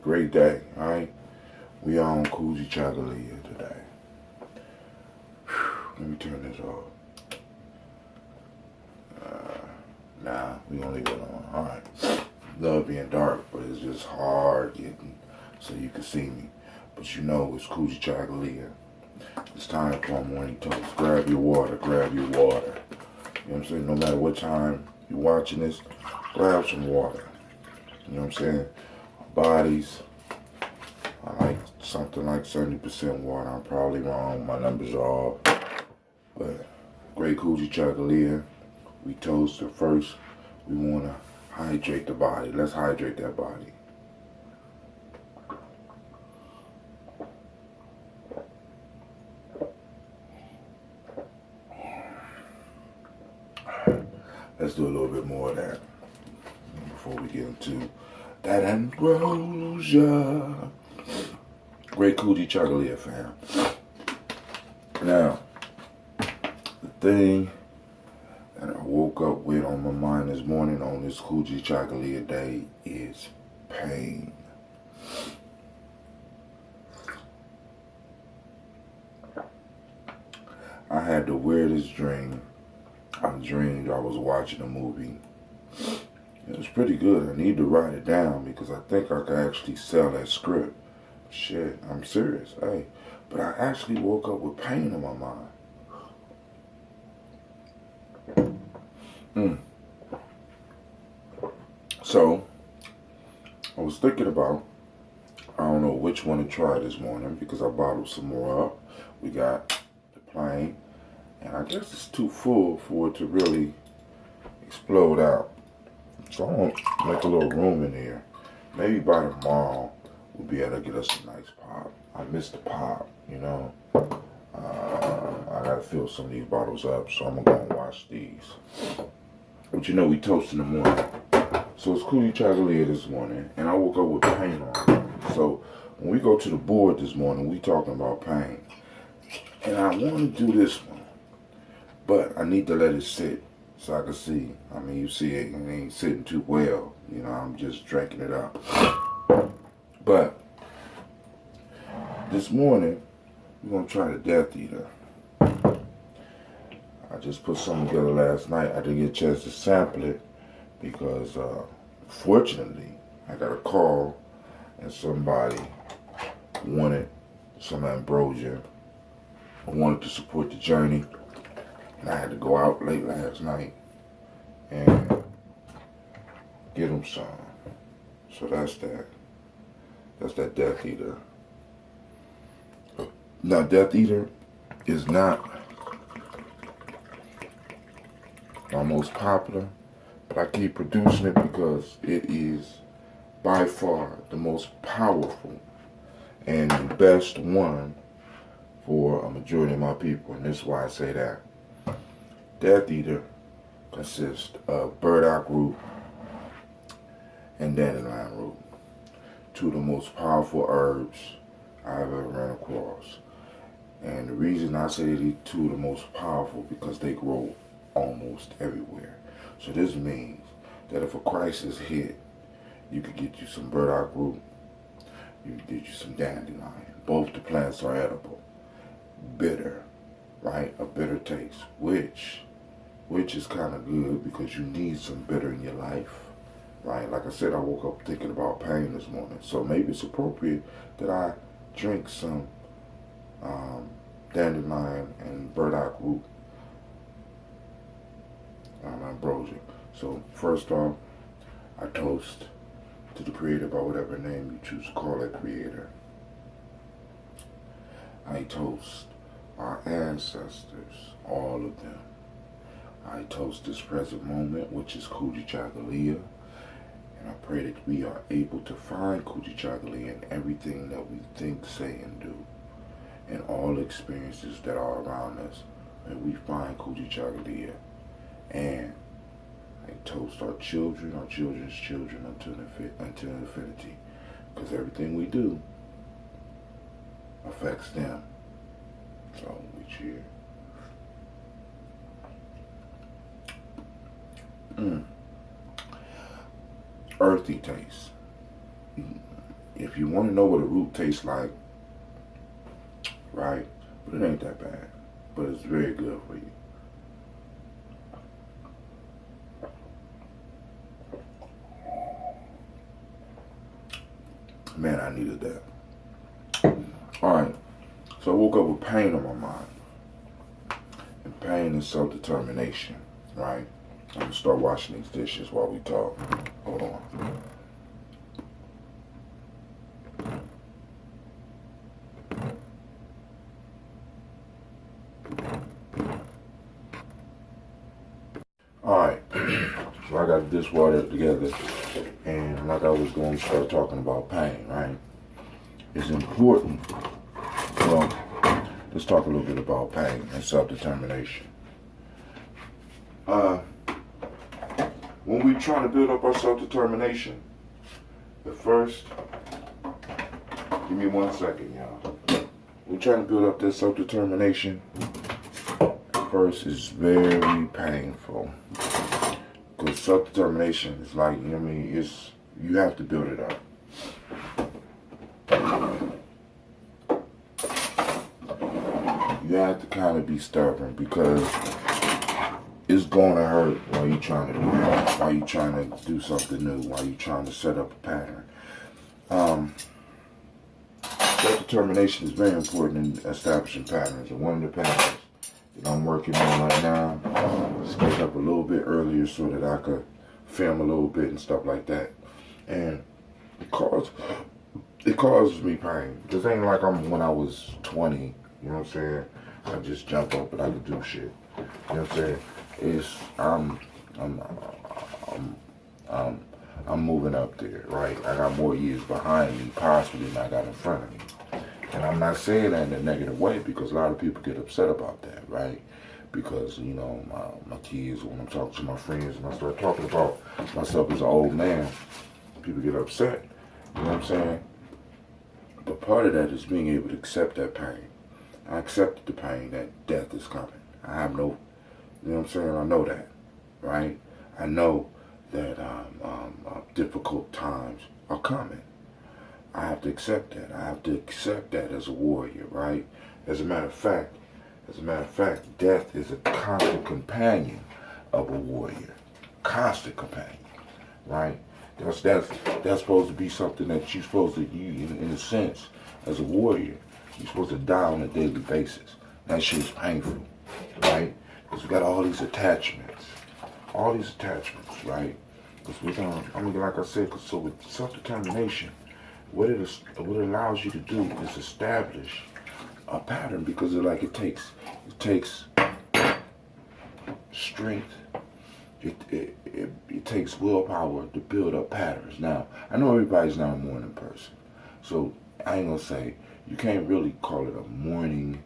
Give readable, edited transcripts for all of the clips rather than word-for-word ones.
Great day, alright? We on Kujichagulia today. Let me turn this off. Nah, we gonna leave it on. Alright. Love being dark, but it's just hard getting so you can see me. But you know it's Kujichagulia. It's time for morning toast. Grab your water, grab your water. You know what I'm saying? No matter what time you're watching this, grab some water. You know what I'm saying? Our bodies, I like something like 70% water. I'm probably wrong. My numbers are off. But great Kujichagulia. We toast it first. We want to hydrate the body. Let's hydrate that body. Let's do a little bit more of that before we get into that ambrosia. Great Kujichagulia, fam. Now, the thing that I woke up with on my mind this morning on this Kujichagulia day is pain. I had the weirdest dream. I dreamed I was watching a movie. It was pretty good. I need to write it down because I think I could actually sell that script. Shit, I'm serious. Hey, but I actually woke up with pain in my mind. So, I was thinking about, I don't know which one to try this morning because I bottled some more up. We got the plain, and I guess it's too full for it to really explode out. So I'm going to make a little room in here. Maybe by tomorrow we'll be able to get us a nice pop. I missed the pop, you know. I got to fill some of these bottles up, so I'm going to go and wash these. But you know, we toast in the morning. So it's Kujichagulia this morning, and I woke up with pain on me. So when we go to the board this morning, we talking about pain. And I want to do this one, but I need to let it sit so I can see. I mean, you see it ain't sitting too well. You know, I'm just drinking it up. But this morning, we're going to try the Death Eater. I just put something together last night. I didn't get a chance to sample it because, fortunately, I got a call and somebody wanted some ambrosia. I wanted to support the journey, and I had to go out late last night and get them some. So that's that. That's that Death Eater. Now, Death Eater is not my most popular, but I keep producing it because it is by far the most powerful and the best one for a majority of my people, and this is why I say that. Death Eater consists of burdock root and dandelion root, two of the most powerful herbs I've ever run across. And the reason I say these two are the most powerful because they grow almost everywhere. So this means that if a crisis hit, you could get you some burdock root, you could get you some dandelion. Both the plants are edible. Bitter, right? A bitter taste, which is kind of good because you need some bitter in your life, right? Like I said, I woke up thinking about pain this morning, so maybe it's appropriate that I drink some dandelion and burdock root ambrosia. So first off, I toast to the Creator by whatever name you choose to call that Creator. I toast our ancestors, all of them. I toast this present moment, which is Kujichagulia, and I pray that we are able to find Kujichagulia in everything that we think, say, and do, and all experiences that are around us, and we find Kujichagulia. And I toast our children, our children's children until infinity, because everything we do affects them. So we cheer. Earthy taste. if you want to know what a root tastes like, right? But it ain't that bad. But it's very good for you. Man, I needed that. Alright, so I woke up with pain on my mind. And pain is self-determination, right? I'm gonna start washing these dishes while we talk. Hold on. Alright, so I got this water together, and like I was going to start talking about pain, right? It's important. Well, let's talk a little bit about pain and self-determination. When we try to build up our self-determination, at first, give me 1 second, y'all. We're trying to build up this self-determination. First, it's very painful. Because self-determination is like, you know what I mean, you have to build it up. You have to kind of be stubborn because it's going to hurt while you're trying to do that, while you're trying to do something new, while you're trying to set up a pattern. Self-determination is very important in establishing patterns, and one of the patterns that I'm working on right now is get up a little bit earlier so that I could film a little bit and stuff like that. And it causes me pain. This ain't like when I was 20, you know what I'm saying? I just jump up and I could do shit. You know what I'm saying? I'm moving up there, right? I got more years behind me, possibly, than I got in front of me. And I'm not saying that in a negative way because a lot of people get upset about that, right? Because, you know, my kids, when I'm talking to my friends and I start talking about myself as an old man, people get upset. You know what I'm saying? But part of that is being able to accept that pain. I accepted the pain that death is coming. I have no, you know what I'm saying? I know that, right? I know that difficult times are coming. I have to accept that. I have to accept that as a warrior, right? As a matter of fact, death is a constant companion of a warrior. Constant companion, right? That's supposed to be something that you're supposed to, in a sense, as a warrior, you're supposed to die on a daily basis. That shit is painful, right? Because we got all these attachments, right? Because like I said, so with self-determination, what it allows you to do is establish a pattern because it takes strength. It takes willpower to build up patterns. Now, I know everybody's not a morning person, so I ain't gonna say you can't really call it a morning.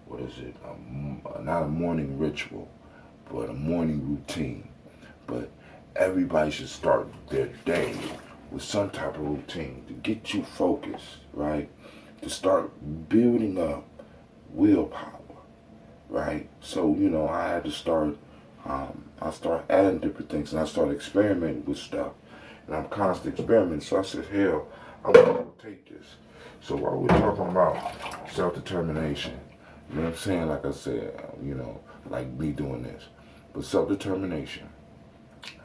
What is it? Not a morning ritual, but a morning routine. But everybody should start their day with some type of routine to get you focused, right? To start building up willpower, right? So, you know, I had to start, I started adding different things and I started experimenting with stuff. And I'm constantly experimenting. So I said, hell, I'm gonna take this. So while we're talking about self-determination, you know what I'm saying? Like I said, you know, like me doing this. But self-determination.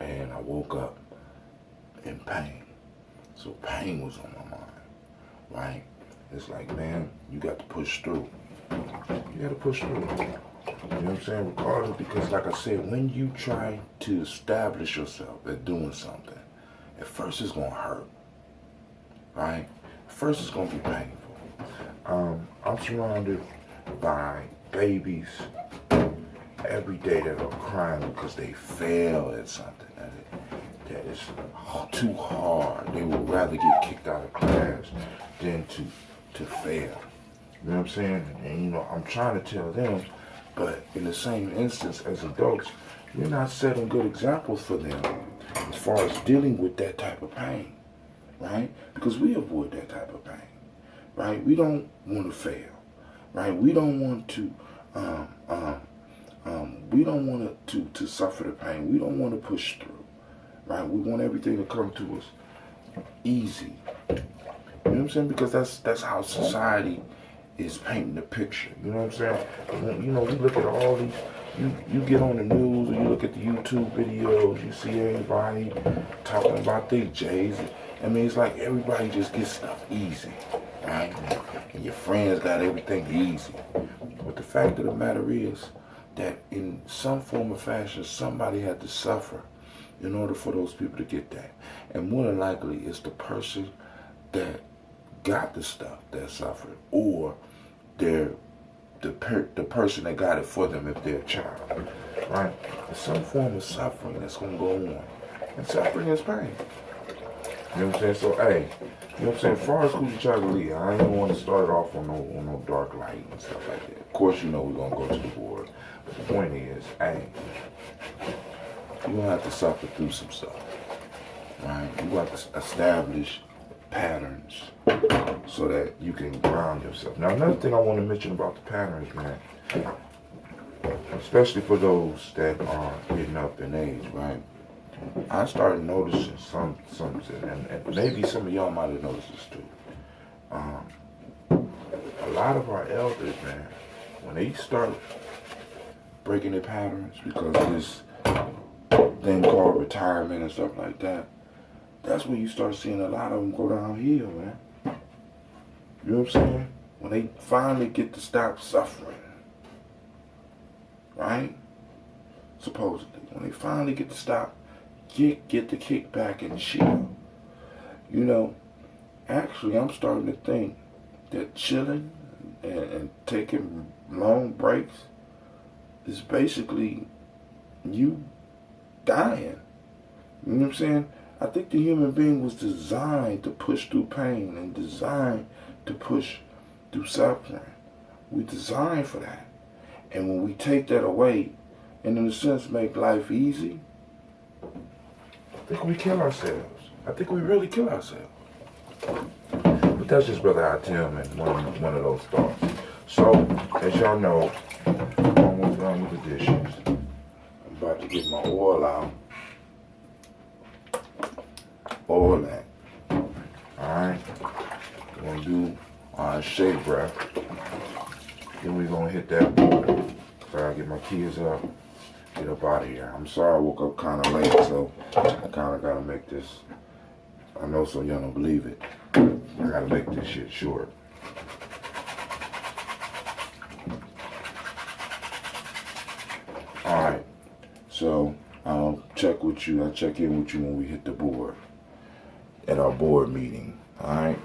And I woke up in pain. So pain was on my mind, right? It's like, man, you got to push through. You got to push through. You know what I'm saying? Regardless, because like I said, when you try to establish yourself at doing something, at first it's going to hurt, right? At first it's going to be painful. I'm surrounded by babies every day that are crying because they fail at something that is too hard. They would rather get kicked out of class than to fail. You know what I'm saying? And you know, I'm trying to tell them, but in the same instance as adults, we're not setting good examples for them as far as dealing with that type of pain, right? Because we avoid that type of pain, right? We don't want to fail, right? We don't want to to suffer the pain. We don't want to push through, right? We want everything to come to us easy. You know what I'm saying? Because that's how society is painting the picture. You know what I'm saying? You know, we look at all these. You get on the news or you look at the YouTube videos. You see everybody talking about their J's. I mean, it's like everybody just gets stuff easy, right? And your friends got everything easy. But the fact of the matter is that in some form or fashion, somebody had to suffer in order for those people to get that. And more than likely, it's the person that got the stuff that suffered, or the person that got it for them if they're a child, right? There's some form of suffering that's going to go on. And suffering is pain. You know what I'm saying? So, hey, you know what I'm saying? As far as Kujichagulia, I ain't want to start it off on no dark light and stuff like that. Of course, you know we're going to go to the board. But the point is, hey, you're going to have to suffer through some stuff, right? You're going to have to establish patterns so that you can ground yourself. Now, another thing I want to mention about the patterns, man, especially for those that are getting up in age, right? I started noticing something, and maybe some of y'all might have noticed this too. A lot of our elders, man, when they start breaking their patterns because of this thing called retirement and stuff like that, that's when you start seeing a lot of them go downhill, man. You know what I'm saying? When they finally get to stop suffering, right? Supposedly, when they finally get to stop, get the kickback and chill. You know, actually, I'm starting to think that chilling and taking long breaks is basically you dying. You know what I'm saying? I think the human being was designed to push through pain and designed to push through suffering. We designed for that. And when we take that away and in a sense make life easy, I think we kill ourselves. I think we really kill ourselves. But that's just Brother Atim and one of those thoughts. So, as y'all know, I'm almost done with the dishes. I'm about to get my oil out. All that. Alright? We're going to do our shake breath. Then we're going to hit that board. So I gotta get my kids up. Get up out of here. I'm sorry I woke up kind of late, so I kind of got to make this. I know some of y'all don't believe it. I got to make this shit short. Alright. So I'll check in with you when we hit the board. At our board meeting. Alright?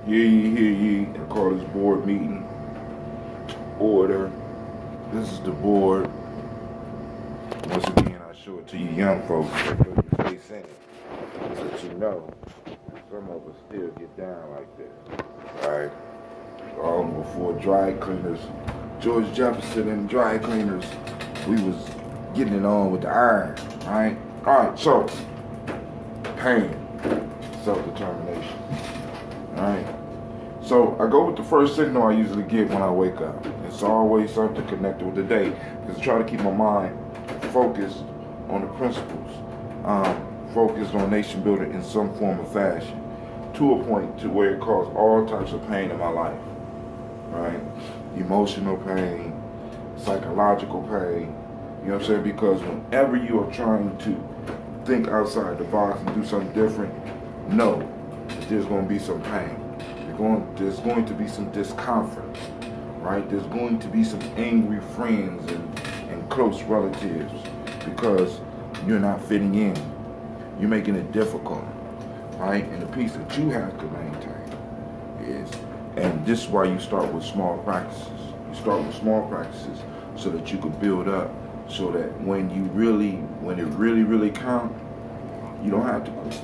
Hear ye, and call this board meeting order. This is the board. Once again, I show it to you young folks that put your face in it, so that you know some of us still get down like this. Alright? Before dry cleaners, George Jefferson and dry cleaners, we was getting it on with the iron, right? Alright, so, pain, self-determination, alright? So, I go with the first signal I usually get when I wake up. It's always something connected with the day, because I try to keep my mind focused on the principles, focused on nation building in some form or fashion, to a point to where it caused all types of pain in my life, right? Emotional pain, psychological pain. You know what I'm saying? Because whenever you are trying to think outside the box and do something different, know that there's going to be some pain. There's going to be some discomfort, right? There's going to be some angry friends and close relatives because you're not fitting in. You're making it difficult, right? And the piece that you have to maintain is, and this is why you start with small practices. You start with small practices so that you can build up, so that when it really counts, you don't have to quit.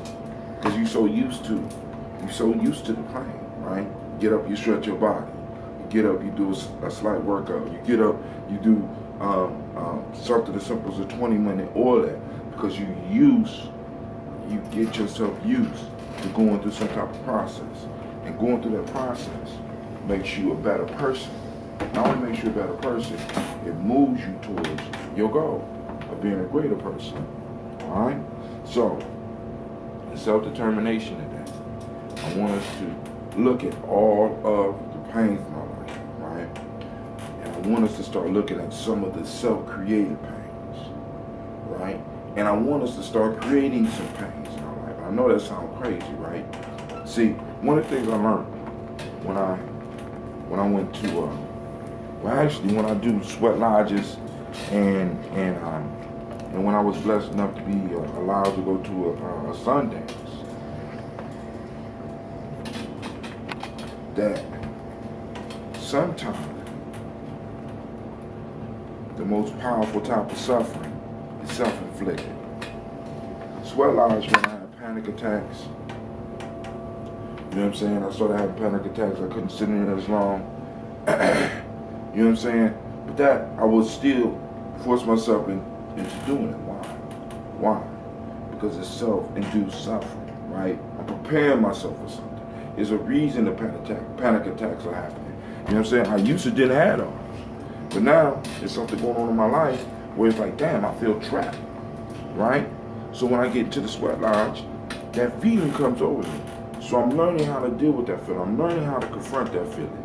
Because you're so used to the pain, right? Get up, you stretch your body. You get up, you do a slight workout. You get up, you do something as simple as a 20-minute oil, because you get yourself used to going through some type of process. And going through that process makes you a better person. Not only makes you a better person, it moves you towards your goal of of being a greater person. Alright? So, the self-determination of that. I want us to look at all of the pains in our life, right? And I want us to start looking at some of the self-created pains, right? And I want us to start creating some pains in our life. I know that sounds crazy, right? See, one of the things I learned when I went to when I do sweat lodges and when I was blessed enough to be allowed to go to a Sundance, that sometimes the most powerful type of suffering is self-inflicted. Sweat lodge, when I had panic attacks, you know what I'm saying? I started having panic attacks. I couldn't sit in there as long. You know what I'm saying? But that, I would still force myself into doing it. Why? Because it's self-induced suffering, right? I'm preparing myself for something. There's a reason the panic attacks are happening. You know what I'm saying? I used to didn't have those. But now, there's something going on in my life where it's like, damn, I feel trapped, right? So when I get to the sweat lodge, that feeling comes over me. So I'm learning how to deal with that feeling. I'm learning how to confront that feeling.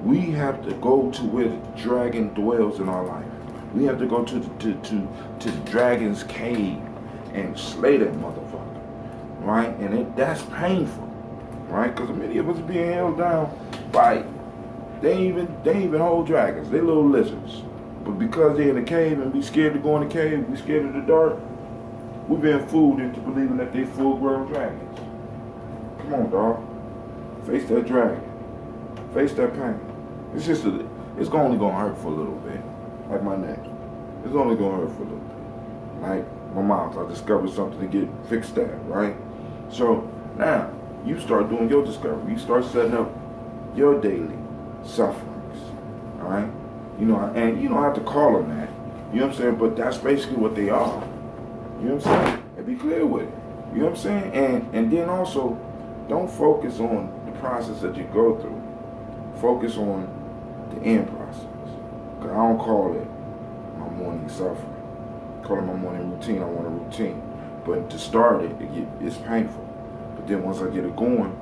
We have to go to where the dragon dwells in our life. We have to go to the dragon's cave and slay that motherfucker, right? And that's painful, right? Because many of us are being held down by, they ain't even whole dragons. They little lizards. But because they're in the cave and we scared to go in the cave, we scared of the dark, we're being fooled into believing that they full-grown dragons. Come on, dog. Face that dragon. Face that pain. It's only gonna hurt for a little bit. Like my neck. It's only gonna hurt for a little bit. Like my mouth. I discovered something to get fixed at, right? So now you start doing your discovery. You start setting up your daily sufferings. Alright? You know, and you don't have to call them that. You know what I'm saying? But that's basically what they are. You know what I'm saying? And be clear with it. You know what I'm saying? And then also, don't focus on the process that you go through. Focus on the end process. Because I don't call it my morning suffering. I call it my morning routine. I want a routine. But to start it, it's painful. But then once I get it going,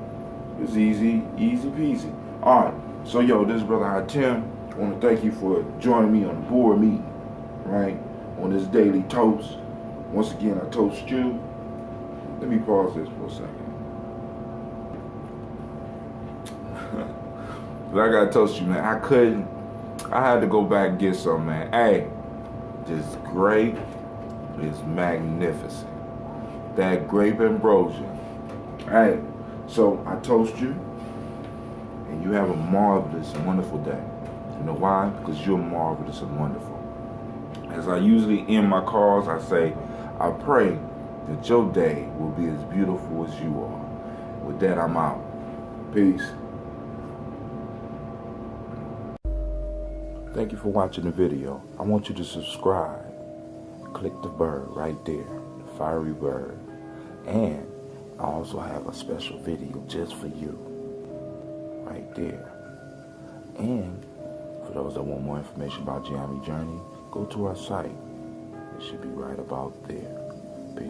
it's easy peasy. Alright, so this is Brother Hatem. I want to thank you for joining me on the board meeting, right? On this daily toast. Once again, I toast you. Let me pause this for a second. But I gotta toast you, man. I had to go back and get some, man. Hey, this grape is magnificent. That grape ambrosia. Hey, so I toast you, and you have a marvelous and wonderful day. You know why? Because you're marvelous and wonderful. As I usually end my calls, I say, I pray that your day will be as beautiful as you are. With that, I'm out. Peace. Thank you for watching the video. I want you to subscribe. Click the bird right there, the fiery bird. And I also have a special video just for you, right there. And for those that want more information about Jammy Journey, go to our site. It should be right about there. Peace.